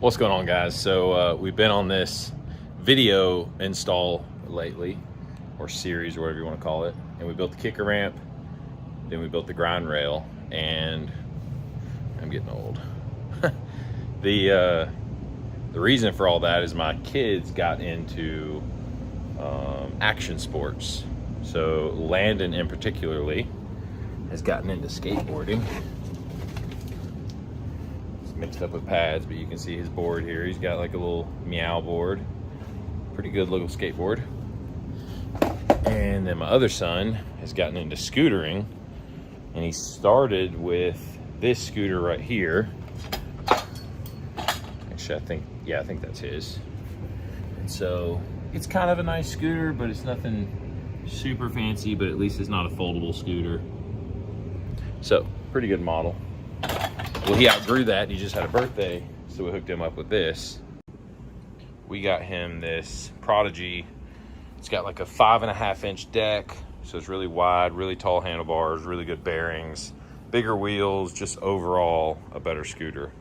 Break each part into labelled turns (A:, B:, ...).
A: What's going on, guys? So we've been on this video install lately, or series, or whatever you want to call it, and we built the kicker ramp, then we built the grind rail, and I'm getting old. The reason for all that is my kids got into action sports. So Landon in particularly has gotten into skateboarding. Mixed up with pads, but you can see his board here. He's got like a little meow board, pretty good little skateboard. And then my other son has gotten into scootering, and he started with this scooter right here. Actually, I think that's his. And so it's kind of a nice scooter, but it's nothing super fancy, but at least it's not a foldable scooter. So pretty good model. Well, he outgrew that. He just had a birthday, so we hooked him up with this. We got him this Prodigy. It's got like a 5.5-inch deck, so it's really wide, really tall handlebars, really good bearings, bigger wheels, just overall a better scooter.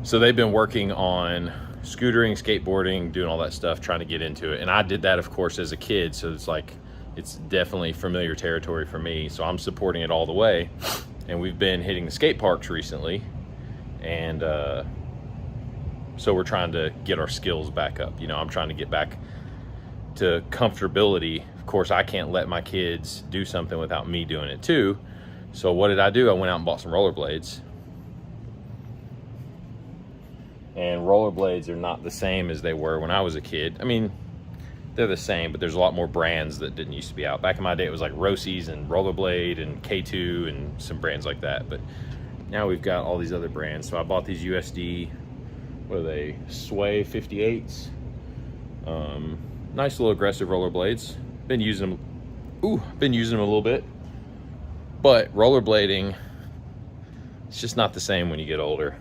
A: So they've been working on scootering, skateboarding, doing all that stuff, trying to get into it. And I did that, of course, as a kid, so it's definitely familiar territory for me. So I'm supporting it all the way. And we've been hitting the skate parks recently, and so we're trying to get our skills back up. You know, I'm trying to get back to comfortability. Of course, I can't let my kids do something without me doing it too. So what did I do? I went out and bought some rollerblades. And rollerblades are not the same as they were when I was a kid. I mean, they're the same, but there's a lot more brands that didn't used to be out. Back in my day, it was like Rosie's and Rollerblade and K2 and some brands like that. But now we've got all these other brands. So I bought these USD, what are they? Sway 58s. Nice little aggressive rollerblades. Been using them a little bit. But rollerblading, it's just not the same when you get older.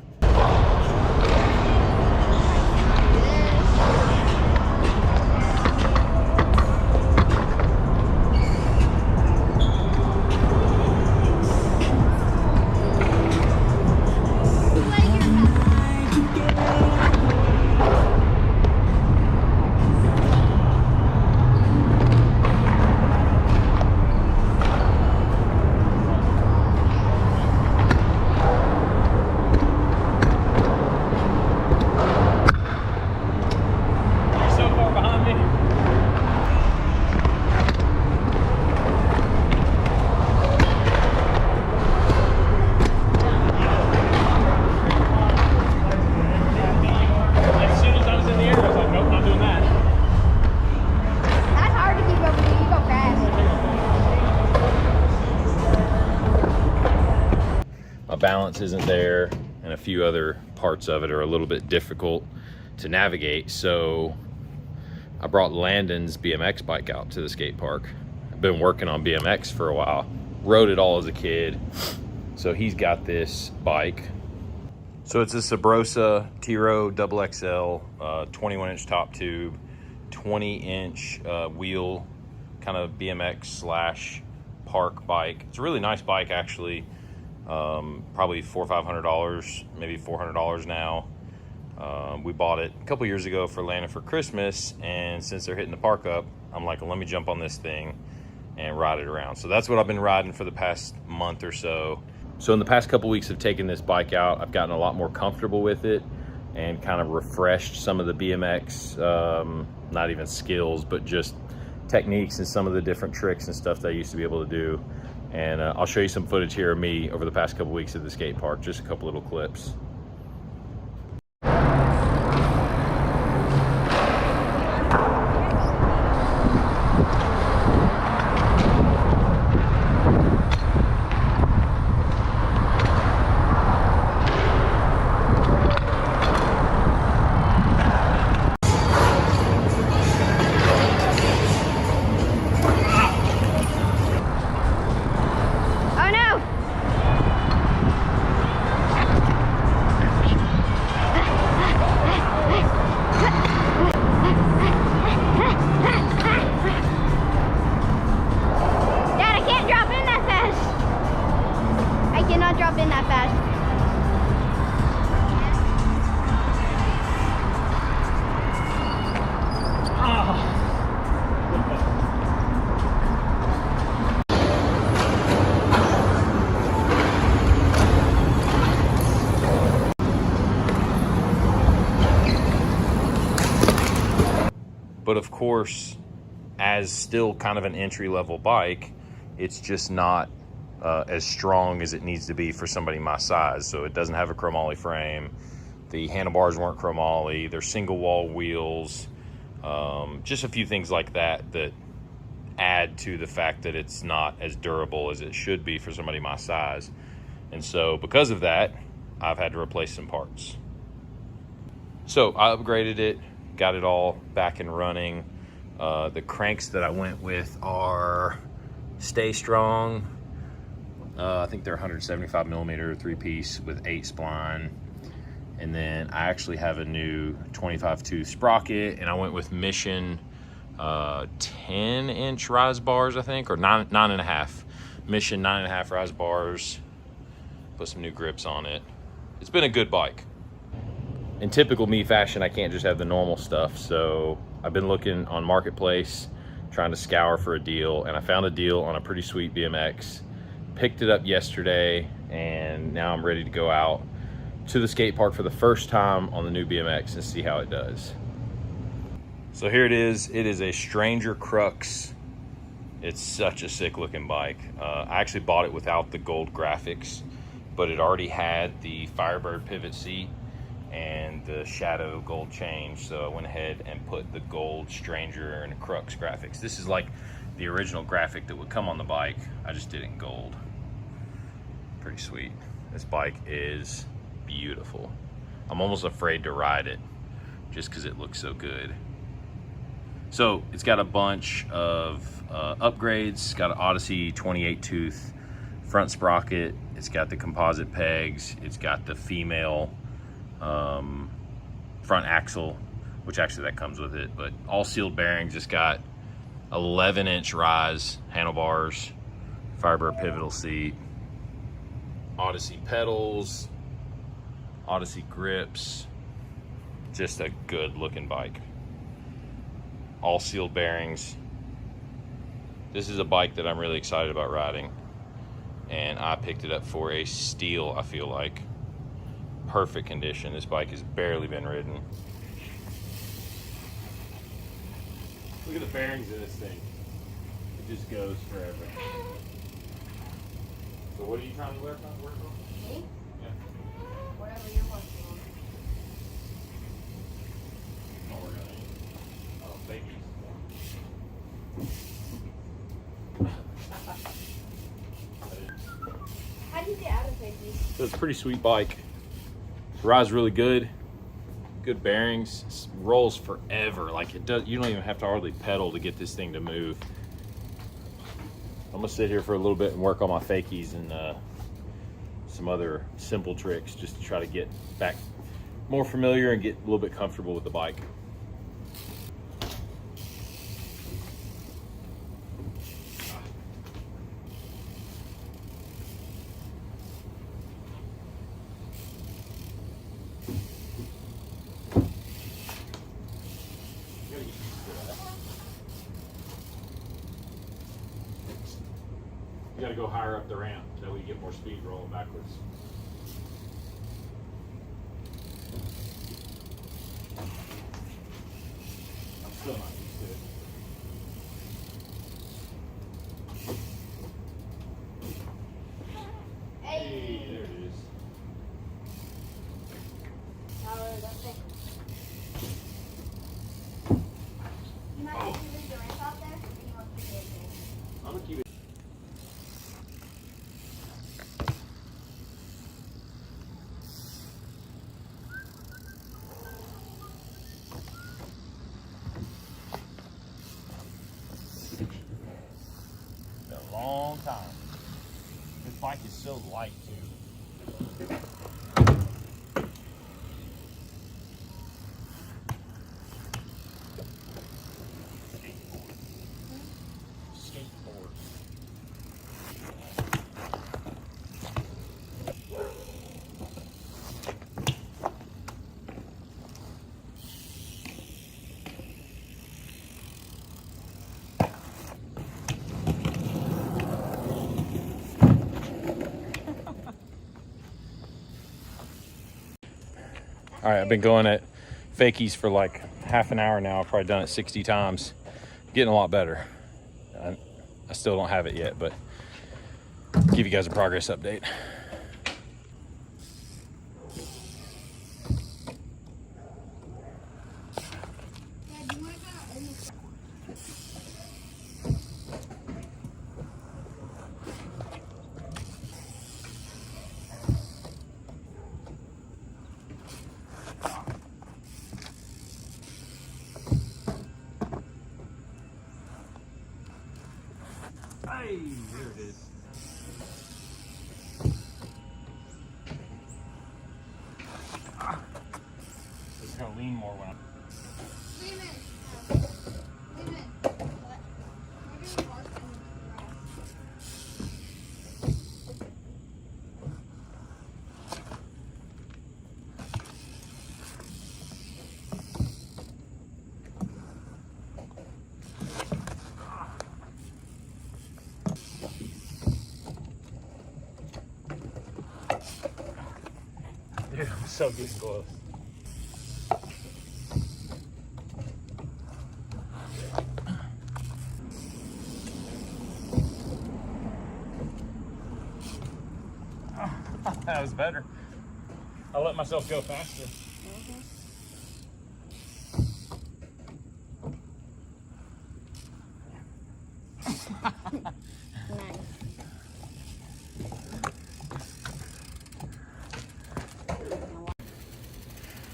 A: Balance isn't there, and a few other parts of it are a little bit difficult to navigate. So I brought Landon's BMX bike out to the skate park. I've been working on BMX for a while, rode it all as a kid. So he's got this bike. So it's a Sabrosa Tiro Double XL, 21-inch top tube, 20-inch wheel, kind of BMX slash park bike. It's a really nice bike, actually. Probably $400 or $500, maybe $400 now. We bought it a couple years ago for Landon for Christmas, and since they're hitting the park up, I'm like, well, let me jump on this thing and ride it around. So that's what I've been riding for the past month or so. So in the past couple weeks of taking this bike out, I've gotten a lot more comfortable with it and kind of refreshed some of the BMX, not even skills, but just techniques and some of the different tricks and stuff that I used to be able to do. And I'll show you some footage here of me over the past couple weeks at the skate park, just a couple little clips. But of course, as still kind of an entry-level bike, it's just not as strong as it needs to be for somebody my size. So it doesn't have a chromoly frame. The handlebars weren't chromoly. They're single wall wheels. Just a few things like that add to the fact that it's not as durable as it should be for somebody my size. And so because of that, I've had to replace some parts. So I upgraded it, got it all back and running. The cranks that I went with are Stay Strong. I think they're 175 millimeter 3-piece with 8 spline. And then I actually have a new 25 tooth sprocket, and I went with Mission 10-inch rise bars, I think, or 9.5. Mission 9.5 rise bars. Put some new grips on it. It's been a good bike. In typical me fashion, I can't just have the normal stuff, so I've been looking on Marketplace, trying to scour for a deal, and I found a deal on a pretty sweet BMX. Picked it up yesterday, and now I'm ready to go out to the skate park for the first time on the new BMX and see how it does. So here it is. It is a Stranger Crux. It's such a sick looking bike. I actually bought it without the gold graphics, but it already had the Firebird pivot seat and the Shadow gold change. So I went ahead and put the gold Stranger and Crux graphics. This is like the original graphic that would come on the bike. I just did it in gold. Pretty sweet. This bike is beautiful. I'm almost afraid to ride it just because it looks so good. So it's got a bunch of upgrades. It's got an Odyssey 28 tooth front sprocket. It's got the composite pegs. It's got the female front axle, which actually that comes with it, but all sealed bearings. It's got 11-inch rise handlebars, Firebird pivotal seat, Odyssey pedals, Odyssey grips. Just a good looking bike. All sealed bearings. This is a bike that I'm really excited about riding, and I picked it up for a steal. I feel like perfect condition. This bike has barely been ridden. Look at the bearings of this thing. It just goes forever. So what are you trying to work on?
B: Me?
A: Yeah.
B: Whatever you're working on.
A: Don't work on it. Oh, thank you.
B: How do you get out of fakies?
A: So it's a pretty sweet bike. Rides really good. Good bearings. It rolls forever. Like it does. You don't even have to hardly pedal to get this thing to move. I'm gonna sit here for a little bit and work on my fakies and some other simple tricks just to try to get back more familiar and get a little bit comfortable with the bike. You gotta go higher up the ramp, that way you get more speed rolling backwards. I'm still not used to it. Hey, there it is.
B: You might have to leave the ramp out there, or you want to keep it in there?
A: I'm gonna keep it. A long time. This bike is so light too. Skateboard. All right, I've been going at fakies for like half an hour now. I've probably done it 60 times. Getting a lot better. I still don't have it yet, but give you guys a progress update. Hey, there it is. It's gonna lean more when
B: Leaman. Leaman. What? We're doing bark in the grass.
A: Dude, I'm so getting close. That was better. I let myself go faster.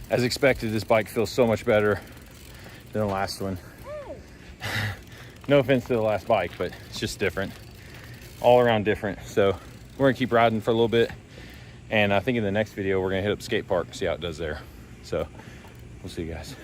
A: As expected, this bike feels so much better than the last one. No offense to the last bike, but it's just different. All around different. So we're gonna keep riding for a little bit. And I think in the next video, we're gonna hit up skate park and see how it does there. So we'll see you guys.